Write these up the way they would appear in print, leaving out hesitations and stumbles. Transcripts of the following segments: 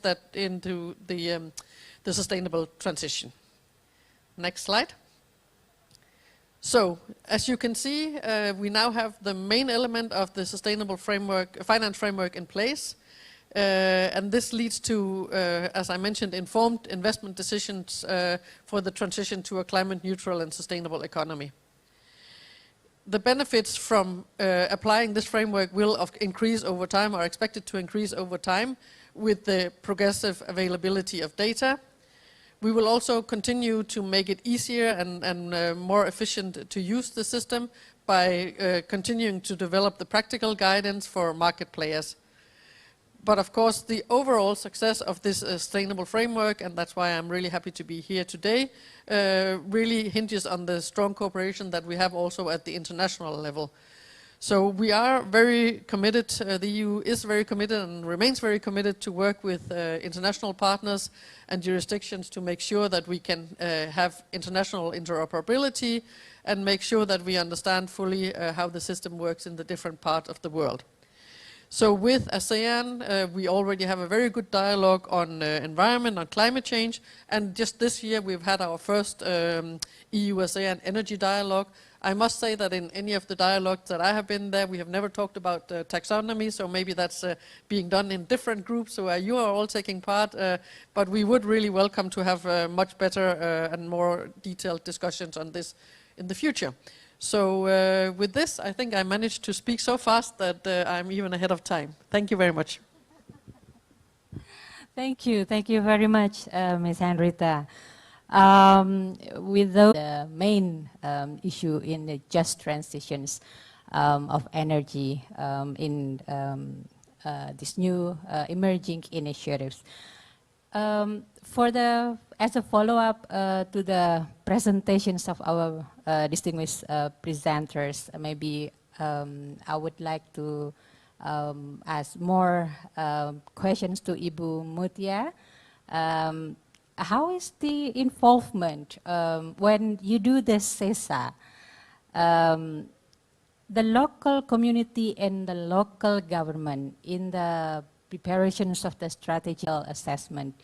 invest that into the sustainable transition. Next slide. So, as you can see, we now have the main element of the sustainable finance framework in place. And this leads to, as I mentioned, informed investment decisions for the transition to a climate neutral and sustainable economy. The benefits from applying this framework will increase over time, are expected to increase over time with the progressive availability of data. We will also continue to make it easier and more efficient to use the system by continuing to develop the practical guidance for market players. But of course, the overall success of this sustainable framework, and that's why I'm really happy to be here today, really hinges on the strong cooperation that we have also at the international level. So we are very committed, the EU is very committed and remains very committed to work with international partners and jurisdictions to make sure that we can have international interoperability and make sure that we understand fully how the system works in the different parts of the world. So with ASEAN, we already have a very good dialogue on environment, on climate change, and just this year we've had our first EU-ASEAN energy dialogue. I must say that in any of the dialogues that I have been there, we have never talked about taxonomy, so maybe that's being done in different groups, so you are all taking part, but we would really welcome to have much better and more detailed discussions on this in the future. So with this, I think I managed to speak so fast that I'm even ahead of time. Thank you very much. Thank you very much, Ms. Henrietta. With the main issue in the just transitions of energy in these new emerging initiatives. As a follow-up to the presentations of our distinguished presenters, maybe I would like to ask more questions to Ibu Mutia. How is the involvement when you do the CESA? The local community and the local government in the preparations of the strategical assessment,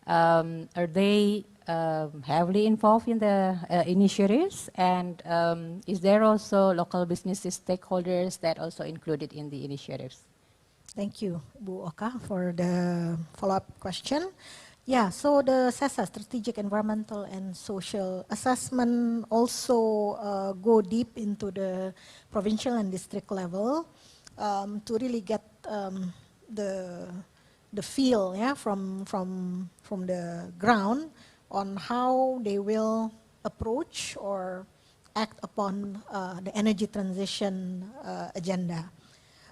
are they heavily involved in the initiatives? And is there also local businesses, stakeholders that also included in the initiatives? Thank you, Bu Oka, for the follow-up question. Yeah, so the CESA, Strategic Environmental and Social Assessment, also go deep into the provincial and district level to really get the feel, yeah, from the ground on how they will approach or act upon the energy transition agenda.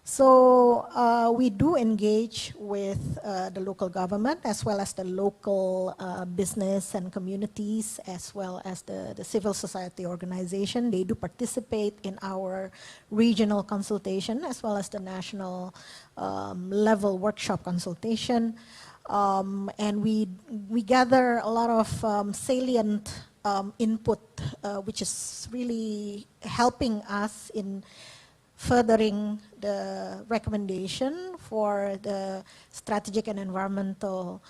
So we do engage with the local government as well as the local business and communities as well as the civil society organization. They do participate in our regional consultation as well as the national level workshop consultation. And we gather a lot of salient input which is really helping us in furthering the recommendation for the strategic and environmental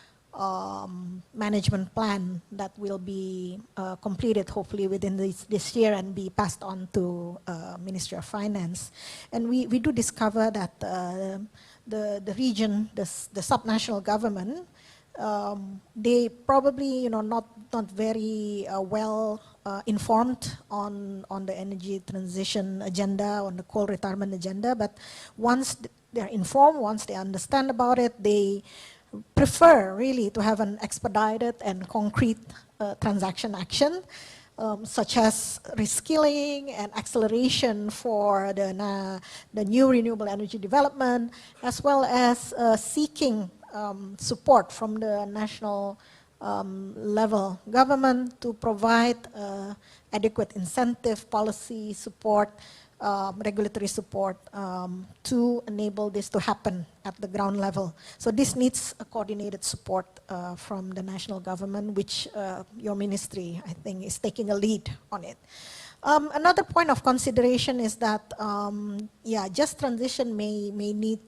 management plan that will be completed hopefully within this year and be passed on to Ministry of Finance. And we do discover that the region, the subnational government, they probably not very well informed on the energy transition agenda, on the coal retirement agenda, but once they're informed, once they understand about it, they prefer really to have an expedited and concrete transaction action, such as reskilling and acceleration for the new renewable energy development, as well as seeking support from the national level government to provide adequate incentive, policy support, regulatory support to enable this to happen at the ground level. So this needs a coordinated support from the national government, which your ministry, I think, is taking a lead on it. Another point of consideration is that, just transition may need